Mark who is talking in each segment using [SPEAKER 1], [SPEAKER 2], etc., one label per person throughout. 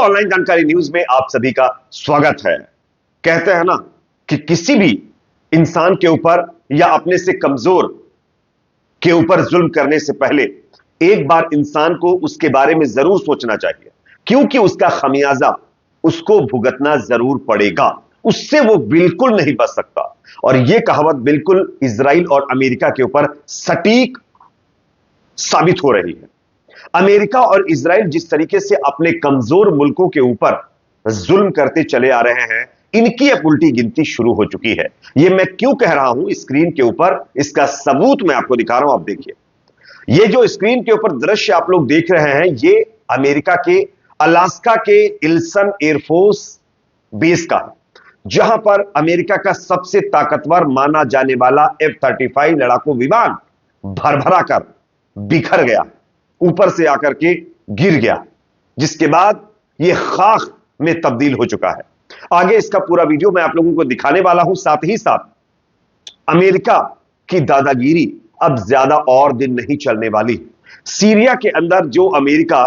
[SPEAKER 1] Online जानकारी news में आप सभी का स्वागत है। कहते हैं ना कि किसी भी इंसान के ऊपर या अपने से कमजोर के ऊपर जुल्म करने से पहले एक बार इंसान को उसके बारे में जरूर सोचना चाहिए, क्योंकि उसका खमियाजा उसको भुगतना जरूर पड़ेगा, उससे वो बिल्कुल नहीं बच सकता। और यह कहावत बिल्कुल इजराइल और अमेरिका के ऊपर सटीक साबित हो रही है। अमेरिका और इजराइल जिस तरीके से अपने कमजोर मुल्कों के ऊपर जुल्म करते चले आ रहे हैं, इनकी अब उल्टी गिनती शुरू हो चुकी है। यह मैं क्यों कह रहा हूं स्क्रीन के ऊपर, इसका सबूत मैं आपको दिखा रहा हूं। आप देखिए, यह जो स्क्रीन के ऊपर दृश्य आप लोग देख रहे हैं, यह अमेरिका के अलास्का के इल्सन एयरफोर्स बेस का, जहां पर अमेरिका का सबसे ताकतवर माना जाने वाला F-35 लड़ाकू विमान भरभरा कर बिखर गया, ऊपर से आकर के गिर गया, जिसके बाद यह खाक में तब्दील हो चुका है। आगे इसका पूरा वीडियो मैं आप लोगों को दिखाने वाला हूं। साथ ही साथ अमेरिका की दादागिरी अब ज्यादा और दिन नहीं चलने वाली। सीरिया के अंदर जो अमेरिका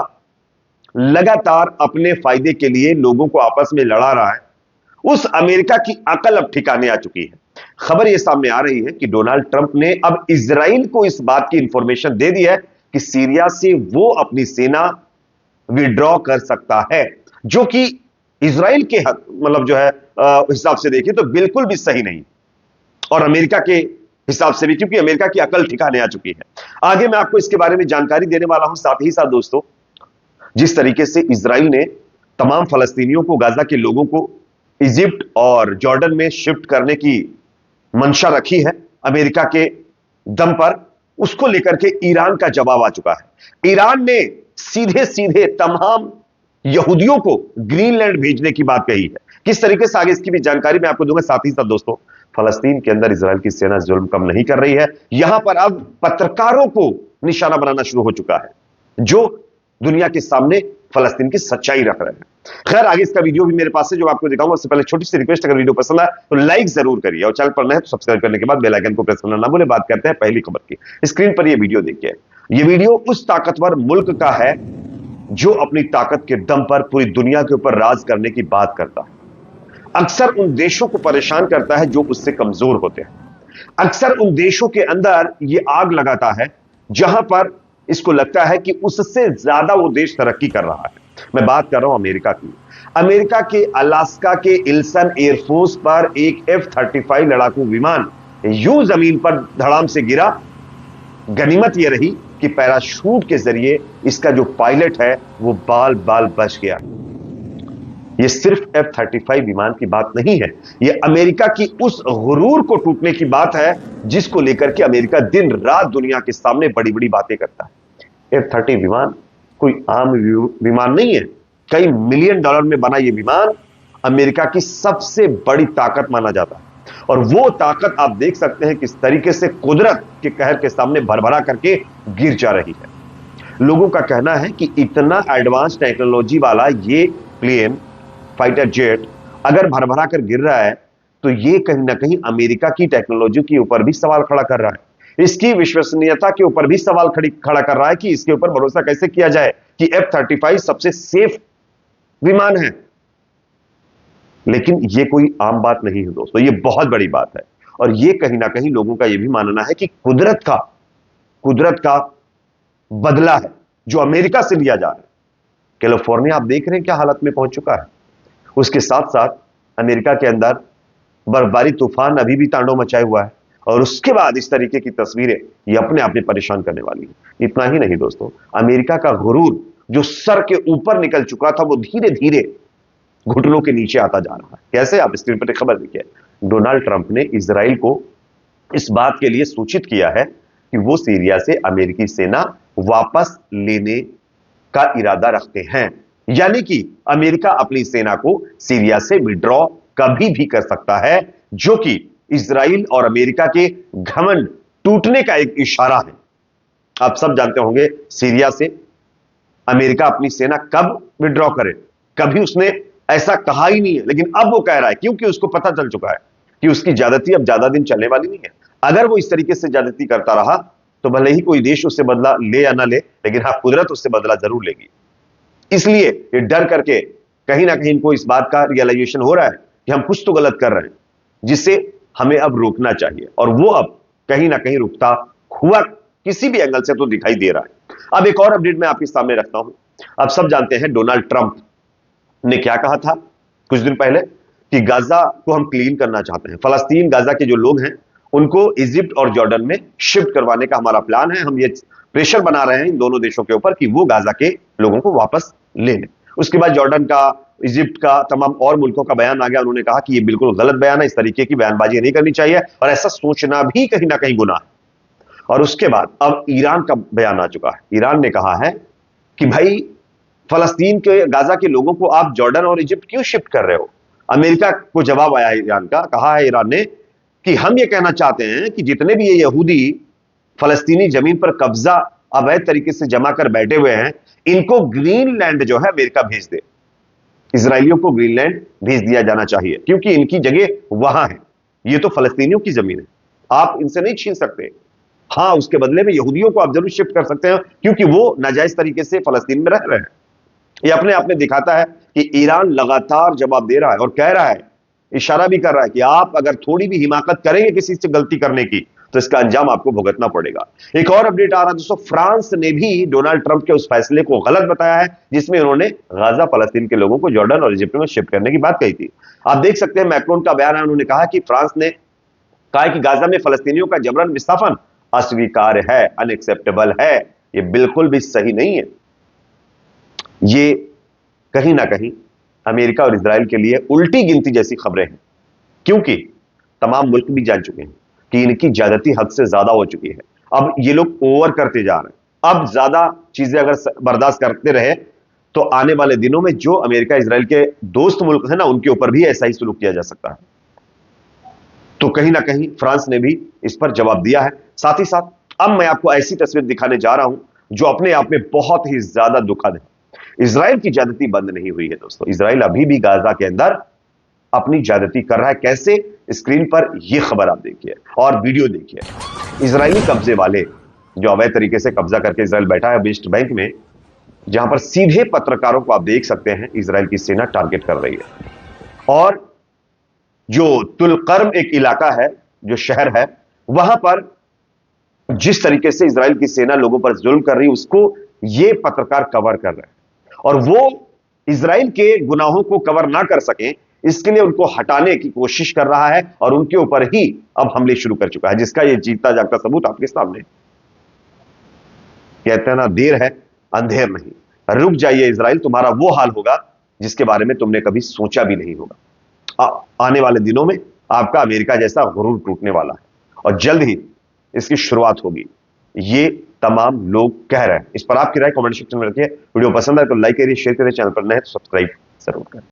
[SPEAKER 1] लगातार अपने फायदे के लिए लोगों को आपस में लड़ा रहा है, उस अमेरिका की अकल अब ठिकाने आ चुकी है। खबर यह सामने आ रही है कि डोनाल्ड ट्रंप ने अब इजराइल को इस बात की इंफॉर्मेशन दे दी है कि सीरिया से वो अपनी सेना विड्रॉ कर सकता है, जो कि इजराइल के मतलब जो है हिसाब से देखिए तो बिल्कुल भी सही नहीं, और अमेरिका के हिसाब से भी, क्योंकि अमेरिका की अकल ठिकाने आ चुकी है। आगे मैं आपको इसके बारे में जानकारी देने वाला हूं। साथ ही साथ दोस्तों, जिस तरीके से इजराइल ने तमाम फलस्तीनियों को, गाजा के लोगों को इजिप्ट और जॉर्डन में शिफ्ट करने की मंशा रखी है अमेरिका के दम पर, उसको लेकर के ईरान का जवाब आ चुका है। ईरान ने सीधे सीधे तमाम यहूदियों को ग्रीनलैंड भेजने की बात कही है। किस तरीके से, आगे इसकी भी जानकारी मैं आपको दूंगा। साथ ही साथ दोस्तों, फलस्तीन के अंदर इजराइल की सेना जुल्म कम नहीं कर रही है। यहां पर अब पत्रकारों को निशाना बनाना शुरू हो चुका है, जो दुनिया के सामने फलस्तीन की सच्चाई रख रहे हैं। खैर, आगे इसका वीडियो भी मेरे पास है जो आपको दिखाऊंगा। उससे पहले छोटी सी रिक्वेस्ट, अगर वीडियो पसंद आए तो लाइक जरूर करिए, और चैनल पर नए तो सब्सक्राइब करने के बाद बेल आइकन को प्रेस करना ना भूलें। बात करते हैं पहली खबर की। स्क्रीन पर यह वीडियो देखिए। यह वीडियो उस ताकतवर मुल्क का है जो अपनी ताकत के दम पर पूरी दुनिया के ऊपर राज करने की बात करता है। अक्सर उन देशों को परेशान करता है जो उससे कमजोर होते हैं। अक्सर उन देशों के अंदर यह आग लगाता है जहां पर इसको लगता है कि उससे ज्यादा वो देश तरक्की कर रहा है। मैं बात कर रहा हूं अमेरिका की। अमेरिका के अलास्का के इल्सन एयरफोर्स पर एक F-35 लड़ाकू विमान यूं जमीन पर धड़ाम से गिरा। गनीमत यह रही कि पैराशूट के जरिए इसका जो पायलट है वो बाल बाल बच गया। यह सिर्फ F-35 विमान की बात नहीं है, यह अमेरिका की उस गुरूर को टूटने की बात है जिसको लेकर के अमेरिका दिन रात दुनिया के सामने बड़ी बड़ी बातें करता है। F-30 विमान कोई आम विमान नहीं है। कई मिलियन डॉलर में बना यह विमान अमेरिका की सबसे बड़ी ताकत माना जाता है, और वो ताकत आप देख सकते हैं किस तरीके से कुदरत के कहर के सामने भरभरा करके गिर जा रही है। लोगों का कहना है कि इतना एडवांस टेक्नोलॉजी वाला ये प्लेन, फाइटर जेट, अगर भरभरा कर गिर रहा है तो ये कहीं ना कहीं अमेरिका की टेक्नोलॉजी के ऊपर भी सवाल खड़ा कर रहा है। इसकी विश्वसनीयता के ऊपर भी सवाल खड़ा कर रहा है कि इसके ऊपर भरोसा कैसे किया जाए कि F-35 सबसे सेफ विमान है। लेकिन यह कोई आम बात नहीं है दोस्तों, यह बहुत बड़ी बात है, और यह कहीं ना कहीं लोगों का यह भी मानना है कि कुदरत का बदला है जो अमेरिका से लिया जा रहा है। कैलिफोर्निया आप देख रहे हैं क्या हालत में पहुंच चुका है। उसके साथ साथ अमेरिका के अंदर बर्फबारी तूफान अभी भी तांडव मचाए हुआ है, और उसके बाद इस तरीके की तस्वीरें ये अपने आप में परेशान करने वाली है। इतना ही नहीं दोस्तों, अमेरिका का गुरूर जो सर के ऊपर निकल चुका था वो धीरे धीरे घुटनों के नीचे आता जा रहा है। कैसे, आप स्क्रीन पर एक खबर देखिए। डोनाल्ड ट्रंप ने इजराइल को इस बात के लिए सूचित किया है कि वो सीरिया से अमेरिकी सेना वापस लेने का इरादा रखते हैं, यानी कि अमेरिका अपनी सेना को सीरिया से विड्रॉ कभी भी कर सकता है, जो कि इजराइल और अमेरिका के घमंड टूटने का एक इशारा है। आप सब जानते होंगे सीरिया से अमेरिका अपनी सेना कब विड्रॉ करे, कभी उसने ऐसा कहा ही नहीं है, लेकिन अब वो कह रहा है क्योंकि उसको पता चल चुका है कि उसकी ज्यादती अब ज्यादा दिन चलने वाली नहीं है। अगर वो इस तरीके से ज्यादती करता रहा तो भले ही कोई देश उससे बदला ले या ना ले, लेकिन हाँ, कुदरत उससे बदला जरूर लेगी। इसलिए ये डर करके कहीं ना कहीं इनको इस बात का रियलाइजेशन हो रहा है कि हम कुछ तो गलत कर रहे हैं, जिसे हमें अब रोकना चाहिए, और वो अब कहीं ना कहीं रुकता हुआ किसी भी एंगल से तो दिखाई दे रहा है। अब एक और अपडेट मैं आपके सामने रखता हूं। अब सब जानते हैं डोनाल्ड ट्रंप ने क्या कहा था कुछ दिन पहले कि गाजा को हम क्लीन करना चाहते हैं, फलस्तीन गाजा के जो लोग हैं उनको इजिप्ट और जॉर्डन में शिफ्ट करवाने का हमारा प्लान है। हम ये प्रेशर बना रहे हैं इन दोनों देशों के ऊपर कि वो गाजा के लोगों को वापस ले लें। उसके बाद जॉर्डन का, इजिप्ट का, तमाम और मुल्कों का बयान आ गया। उन्होंने कहा कि ये बिल्कुल गलत बयान है, इस तरीके की बयानबाजी नहीं करनी चाहिए और ऐसा सोचना भी कहीं ना कहीं गुनाह है। और उसके बाद अब ईरान का बयान आ चुका है। ईरान ने कहा है कि भाई फलस्तीन के, गाजा के लोगों को आप जॉर्डन और इजिप्ट क्यों शिफ्ट कर रहे हो। अमेरिका को जवाब आया है ईरान का। कहा है ईरान ने कि हम ये कहना चाहते हैं कि जितने भी ये यहूदी फलस्तीनी जमीन पर कब्जा अवैध तरीके से जमा कर बैठे हुए हैं, इनको ग्रीनलैंड जो है अमेरिका भेज दे। इजरायलियों को ग्रीनलैंड भेज दिया जाना चाहिए क्योंकि इनकी जगह वहां है। ये तो फलस्तीनियों की जमीन है, आप इनसे नहीं छीन सकते। हां, उसके बदले में यहूदियों को आप जरूर शिफ्ट कर सकते हैं क्योंकि वो नाजायज तरीके से फलस्तीन में रह रहे हैं। ये अपने आप में दिखाता है कि ईरान लगातार जवाब दे रहा है और कह रहा है, इशारा भी कर रहा है कि आप अगर थोड़ी भी हिमाकत करेंगे किसी से गलती करने की तो इसका अंजाम आपको भुगतना पड़ेगा। एक और अपडेट आ रहा है दोस्तों, फ्रांस ने भी डोनाल्ड ट्रंप के उस फैसले को गलत बताया है जिसमें उन्होंने गाजा फलस्तीन के लोगों को जॉर्डन और इजिप्ट में शिफ्ट करने की बात कही थी। आप देख सकते हैं मैक्रोन का बयान है। उन्होंने कहा कि फ्रांस ने कहा कि गाजा में फलस्तीनियों का जबरन विस्थापन अस्वीकार्य है, अनएक्सेप्टेबल है, यह बिल्कुल भी सही नहीं है। ये कहीं ना कहीं अमेरिका और इजराइल के लिए उल्टी गिनती जैसी खबरें हैं क्योंकि तमाम मुल्क भी जान चुके हैं कि इनकी ज्यादती हद से ज्यादा हो चुकी है। अब ये लोग ओवर करते जा रहे हैं। अब ज्यादा चीजें अगर बर्दाश्त करते रहे तो आने वाले दिनों में जो अमेरिका इजराइल के दोस्त मुल्क हैं ना, उनके ऊपर भी ऐसा ही सुलूक किया जा सकता है। तो कहीं ना कहीं फ्रांस ने भी इस पर जवाब दिया है। साथ ही साथ अब मैं आपको ऐसी तस्वीर दिखाने जा रहा हूं जो अपने आप में बहुत ही ज्यादा दुखद है। इजराइल की ज्यादती बंद नहीं हुई है दोस्तों। इजराइल अभी भी गाजा के अंदर अपनी ज्यादती कर रहा है। कैसे? स्क्रीन पर यह खबर आप देखिए और वीडियो देखिए। इजरायली कब्जे वाले जो अवैध तरीके से कब्जा करके इजराइल बैठा है वेस्ट बैंक में, जहां पर सीधे पत्रकारों को आप देख सकते हैं इजराइल की सेना टारगेट कर रही है। और जो तुलकर्म एक इलाका है, जो शहर है, वहां पर जिस तरीके से इजराइल की सेना लोगों पर जुल्म कर रही है उसको ये पत्रकार कवर कर रहे हैं। और वो इजराइल के गुनाहों को कवर ना कर सकें इसके लिए उनको हटाने की कोशिश कर रहा है और उनके ऊपर ही अब हमले शुरू कर चुका है, जिसका ये जीता जागता सबूत आपके सामने। कहते हैं ना, देर है अंधेर नहीं। रुक जाइए इजराइल, तुम्हारा वो हाल होगा जिसके बारे में तुमने कभी सोचा भी नहीं होगा। आने वाले दिनों में आपका अमेरिका जैसा गुरूर टूटने वाला है और जल्द ही इसकी शुरुआत होगी, ये तमाम लोग कह रहे हैं। इस पर आपकी राय कमेंट सेक्शन में रखिए। वीडियो पसंद है तो लाइक करिए, शेयर करिए, चैनल पर नए तो सब्सक्राइब जरूर करें।